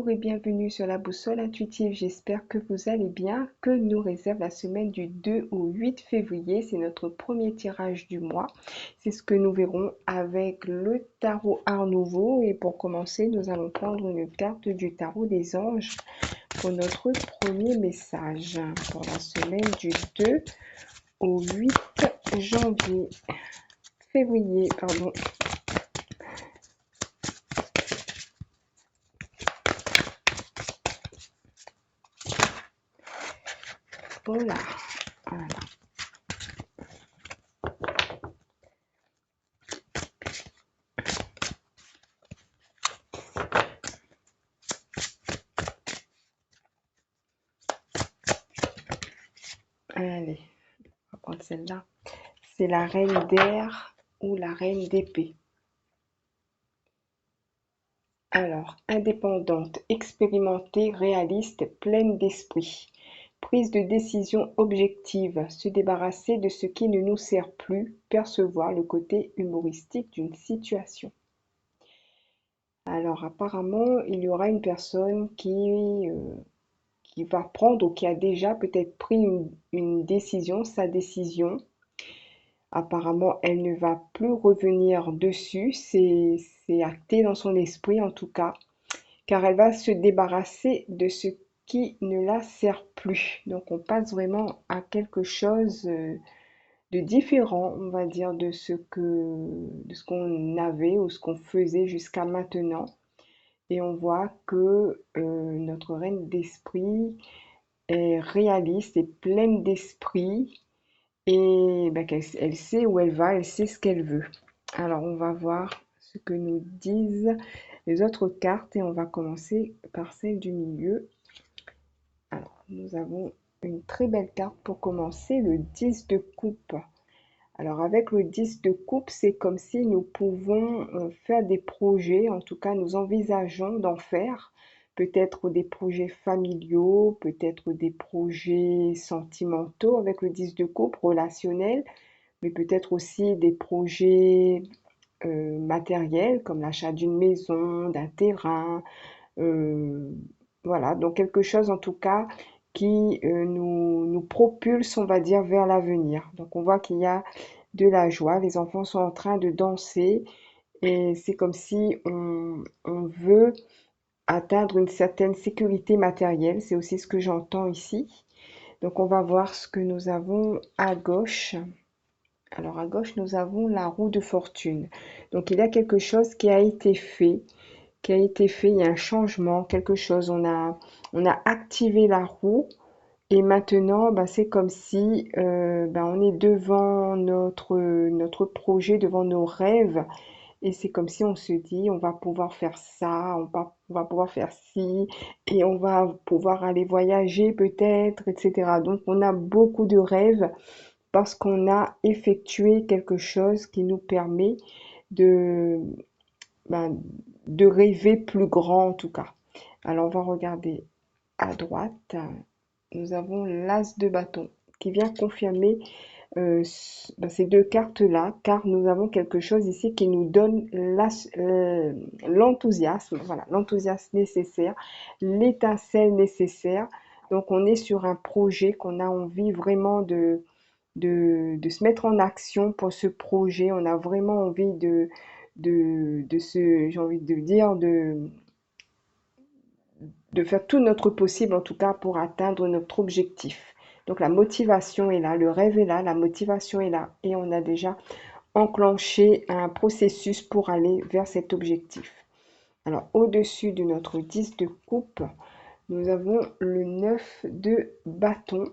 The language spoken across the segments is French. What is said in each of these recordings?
Bonjour et bienvenue sur la boussole intuitive. J'espère que vous allez bien. Que nous réserve la semaine du 2 au 8 février? C'est notre premier tirage du mois. C'est ce que nous verrons avec le tarot Art Nouveau. Et pour commencer, nous allons prendre une carte du tarot des anges pour notre premier message pour la semaine du 2 au 8 janvier. Février, pardon. Voilà. Voilà. Allez, on va prendre celle-là. C'est la reine d'air ou la reine d'épée. Alors, indépendante, expérimentée, réaliste, pleine d'esprit. Prise de décision objective, se débarrasser de ce qui ne nous sert plus, percevoir le côté humoristique d'une situation. Alors, apparemment, il y aura une personne qui va prendre ou qui a déjà peut-être pris une décision, sa décision. Apparemment, elle ne va plus revenir dessus, c'est acté dans son esprit en tout cas, car elle va se débarrasser de ce qui ne la sert plus. Donc on passe vraiment à quelque chose de différent, on va dire, de ce qu'on avait ou ce qu'on faisait jusqu'à maintenant. Et on voit que notre reine d'esprit est réaliste et pleine d'esprit et ben, elle sait où elle va, elle sait ce qu'elle veut. Alors, on va voir ce que nous disent les autres cartes et on va commencer par celle du milieu. Alors, nous avons une très belle carte pour commencer, le 10 de coupe. Alors, avec le 10 de coupe, c'est comme si nous pouvons faire des projets, en tout cas, nous envisageons d'en faire. Peut-être des projets familiaux, peut-être des projets sentimentaux avec le 10 de coupe, relationnels, mais peut-être aussi des projets matériels comme l'achat d'une maison, d'un terrain, euh, voilà, donc quelque chose en tout cas qui nous propulse, on va dire, vers l'avenir. Donc on voit qu'il y a de la joie, les enfants sont en train de danser et c'est comme si on veut atteindre une certaine sécurité matérielle, c'est aussi ce que j'entends ici. Donc on va voir ce que nous avons à gauche. Alors à gauche, nous avons la roue de fortune. Donc il y a quelque chose qui a été fait, il y a un changement, quelque chose, on a activé la roue et maintenant, bah, c'est comme si bah, on est devant notre projet, devant nos rêves et c'est comme si on se dit, on va pouvoir faire ça, on va pouvoir faire ci et on va pouvoir aller voyager peut-être, etc. Donc on a beaucoup de rêves parce qu'on a effectué quelque chose qui nous permet de, ben, de rêver plus grand en tout cas. Alors on va regarder à droite. Nous avons l'As de bâton qui vient confirmer ces deux cartes-là, car nous avons quelque chose ici qui nous donne l'enthousiasme, voilà, l'enthousiasme nécessaire, l'étincelle nécessaire. Donc on est sur un projet qu'on a envie vraiment de se mettre en action pour ce projet. On a vraiment envie j'ai envie de dire, de faire tout notre possible en tout cas pour atteindre notre objectif. Donc la motivation est là, le rêve est là, la motivation est là et on a déjà enclenché un processus pour aller vers cet objectif. Alors au-dessus de notre 10 de coupe, nous avons le 9 de bâton.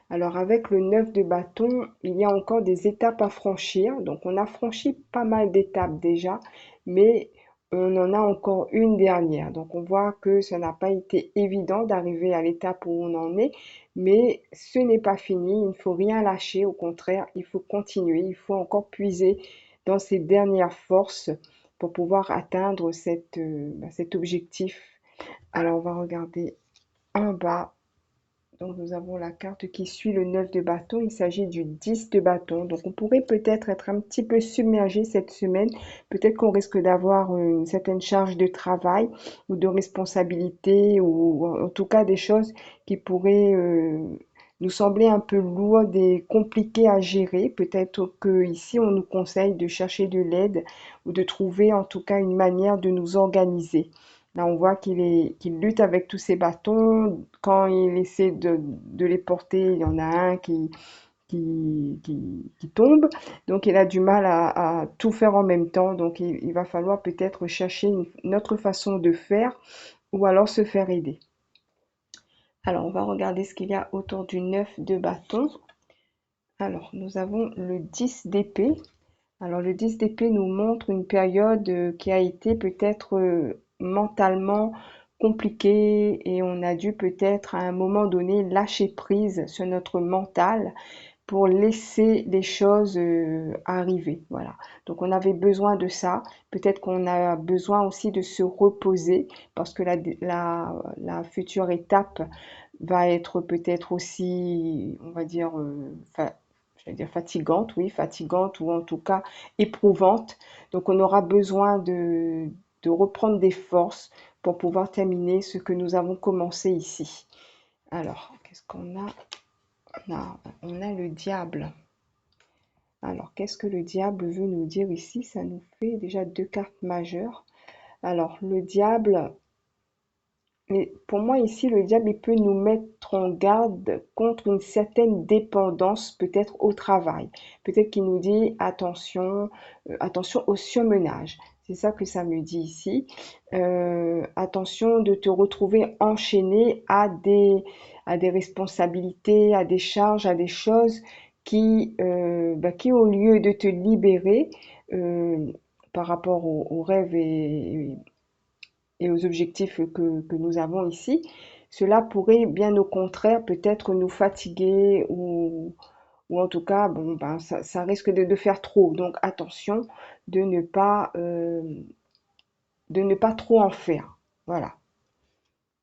Alors avec le 9 de bâton, il y a encore des étapes à franchir. Donc on a franchi pas mal d'étapes déjà, mais on en a encore une dernière. Donc on voit que ça n'a pas été évident d'arriver à l'étape où on en est, mais ce n'est pas fini, il ne faut rien lâcher, au contraire, il faut continuer, il faut encore puiser dans ses dernières forces pour pouvoir atteindre cet objectif. Alors on va regarder en bas Donc nous avons la carte qui suit le 9 de bâton. Il s'agit du 10 de bâton. Donc on pourrait peut-être être un petit peu submergé cette semaine. Peut-être qu'on risque d'avoir une certaine charge de travail ou de responsabilité ou en tout cas des choses qui pourraient nous sembler un peu lourdes et compliquées à gérer. Peut-être que ici on nous conseille de chercher de l'aide ou de trouver en tout cas une manière de nous organiser. Là, on voit qu'il lutte avec tous ses bâtons. Quand il essaie de les porter, il y en a un qui tombe. Donc, il a du mal à tout faire en même temps. Donc, il va falloir peut-être chercher une autre façon de faire ou alors se faire aider. Alors, on va regarder ce qu'il y a autour du 9 de bâton. Alors, nous avons le 10 d'épée. Alors, le 10 d'épée nous montre une période qui a été peut-être mentalement compliquée et on a dû peut-être à un moment donné lâcher prise sur notre mental pour laisser les choses arriver. Voilà. Donc, on avait besoin de ça. Peut-être qu'on a besoin aussi de se reposer parce que la future étape va être peut-être aussi, on va dire, je vais dire fatigante, oui, fatigante ou en tout cas éprouvante. Donc on aura besoin de reprendre des forces pour pouvoir terminer ce que nous avons commencé ici. Alors, qu'est-ce qu'on a? On a le diable. Alors, qu'est-ce que le diable veut nous dire ici? Ça nous fait déjà deux cartes majeures. Alors, le diable, mais pour moi ici, le diable, il peut nous mettre en garde contre une certaine dépendance peut-être au travail. Peut-être qu'il nous dit attention, attention au surmenage. C'est ça que ça me dit ici. Attention de te retrouver enchaîné à des responsabilités, à des charges, à des choses qui au lieu de te libérer euh, par rapport aux rêves et aux objectifs que nous avons ici, cela pourrait bien au contraire peut-être nous fatiguer ou en tout cas, bon, ben, ça risque de faire trop. Donc attention de ne pas, euh, de ne pas trop en faire. Voilà.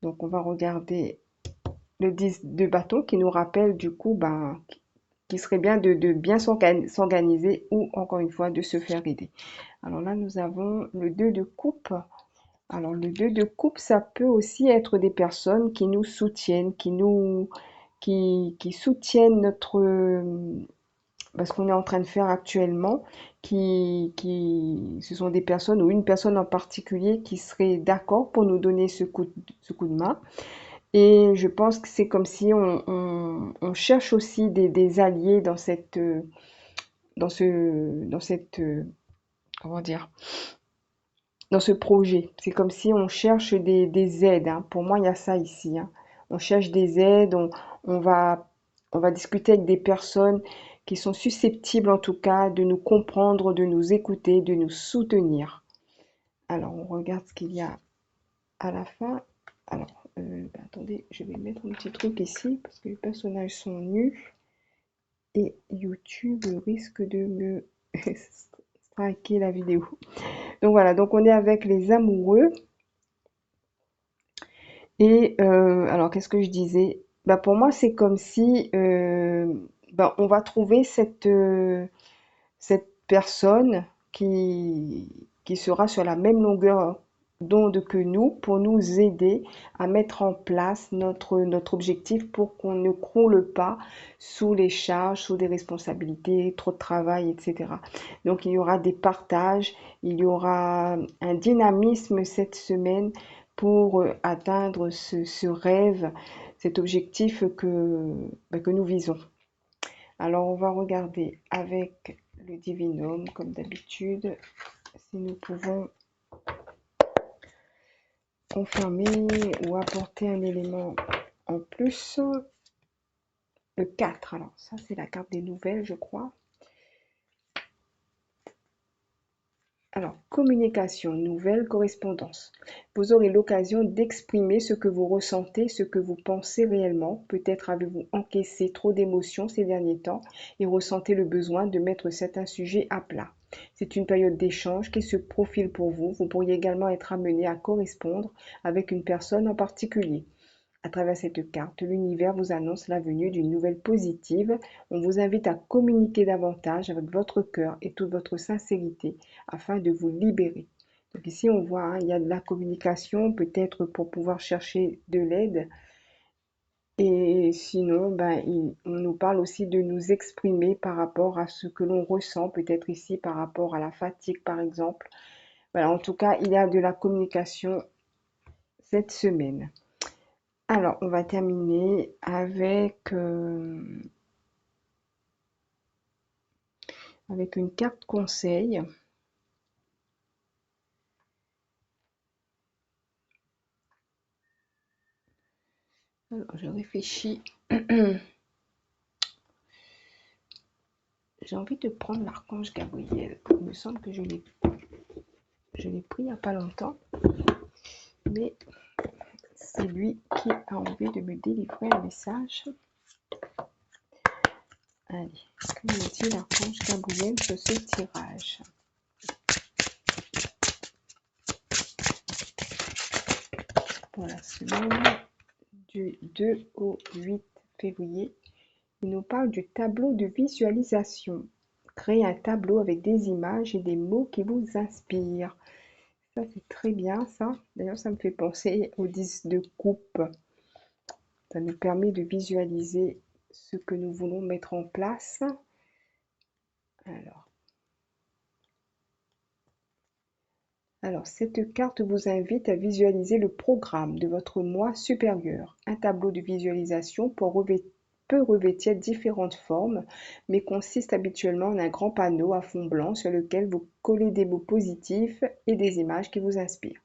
Donc on va regarder le 10 de bâton qui nous rappelle du coup ben, qu'il serait bien de bien s'organiser ou encore une fois de se faire aider. Alors là, nous avons le 2 de coupe. Alors, le 2 de coupe, ça peut aussi être des personnes qui nous soutiennent, qui soutiennent ce qu'on est en train de faire actuellement, ce sont des personnes ou une personne en particulier qui serait d'accord pour nous donner ce coup de main. Et je pense que c'est comme si on cherche aussi des alliés dans cette, comment dire, dans ce projet. C'est comme si on cherche des aides, hein. Pour moi, il y a ça ici, hein. On cherche des aides, on va, on va discuter avec des personnes qui sont susceptibles, en tout cas, de nous comprendre, de nous écouter, de nous soutenir. Alors, on regarde ce qu'il y a à la fin. Alors, attendez, je vais mettre un petit truc ici parce que les personnages sont nus et YouTube risque de me striker la vidéo. Donc voilà, donc on est avec les amoureux. Et alors, qu'est-ce que je disais? Bah, pour moi, c'est comme si bah, on va trouver cette personne qui sera sur la même longueur d'onde que nous pour nous aider à mettre en place notre objectif pour qu'on ne croule pas sous les charges, sous des responsabilités, trop de travail, etc. Donc, il y aura des partages, il y aura un dynamisme cette semaine pour atteindre ce rêve, cet objectif que nous visons. Alors, on va regarder avec le divinum, comme d'habitude, si nous pouvons confirmer ou apporter un élément en plus. Le 4, alors ça c'est la carte des nouvelles, je crois. Alors, communication, nouvelle, correspondance. Vous aurez l'occasion d'exprimer ce que vous ressentez, ce que vous pensez réellement. Peut-être avez-vous encaissé trop d'émotions ces derniers temps et ressentez le besoin de mettre certains sujets à plat. C'est une période d'échange qui se profile pour vous. Vous pourriez également être amené à correspondre avec une personne en particulier. À travers cette carte, l'univers vous annonce la venue d'une nouvelle positive. On vous invite à communiquer davantage avec votre cœur et toute votre sincérité afin de vous libérer. Donc ici, on voit, hein, il y a de la communication, peut-être pour pouvoir chercher de l'aide. Et sinon, ben, on nous parle aussi de nous exprimer par rapport à ce que l'on ressent, peut-être ici par rapport à la fatigue, par exemple. Voilà, en tout cas, il y a de la communication cette semaine. Alors, on va terminer avec une carte conseil. Alors, je réfléchis. J'ai envie de prendre l'archange Gabriel. Il me semble que je l'ai pris il n'y a pas longtemps. Mais c'est lui qui a envie de me délivrer un message. Allez, que me dit l'archange Gabriel sur ce tirage? Pour la semaine du 2 au 8 février, il nous parle du tableau de visualisation. Créez un tableau avec des images et des mots qui vous inspirent. Ça, c'est très bien, ça. D'ailleurs, ça me fait penser aux 10 de coupe. Ça nous permet de visualiser ce que nous voulons mettre en place. Alors, cette carte vous invite à visualiser le programme de votre moi supérieur. Un tableau de visualisation peut revêtir différentes formes, mais consiste habituellement en un grand panneau à fond blanc sur lequel vous collez des mots positifs et des images qui vous inspirent.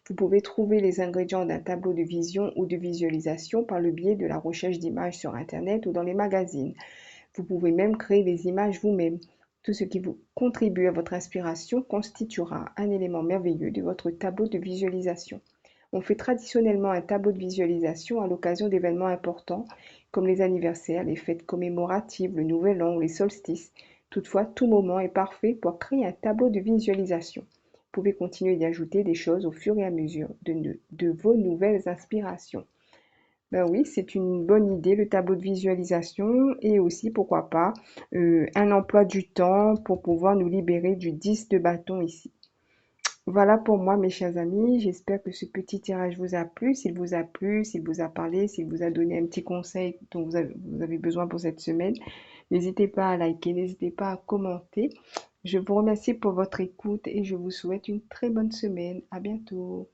Vous pouvez trouver les ingrédients d'un tableau de vision ou de visualisation par le biais de la recherche d'images sur Internet ou dans les magazines. Vous pouvez même créer des images vous-même. Tout ce qui vous contribue à votre inspiration constituera un élément merveilleux de votre tableau de visualisation. On fait traditionnellement un tableau de visualisation à l'occasion d'événements importants comme les anniversaires, les fêtes commémoratives, le nouvel an ou les solstices. Toutefois, tout moment est parfait pour créer un tableau de visualisation. Vous pouvez continuer d'y ajouter des choses au fur et à mesure de vos nouvelles inspirations. Ben oui, c'est une bonne idée, le tableau de visualisation et aussi, pourquoi pas, un emploi du temps pour pouvoir nous libérer du 10 de bâton ici. Voilà pour moi, mes chers amis. J'espère que ce petit tirage vous a plu. S'il vous a plu, s'il vous a parlé, s'il vous a donné un petit conseil dont vous avez besoin pour cette semaine, n'hésitez pas à liker, n'hésitez pas à commenter. Je vous remercie pour votre écoute et je vous souhaite une très bonne semaine. À bientôt.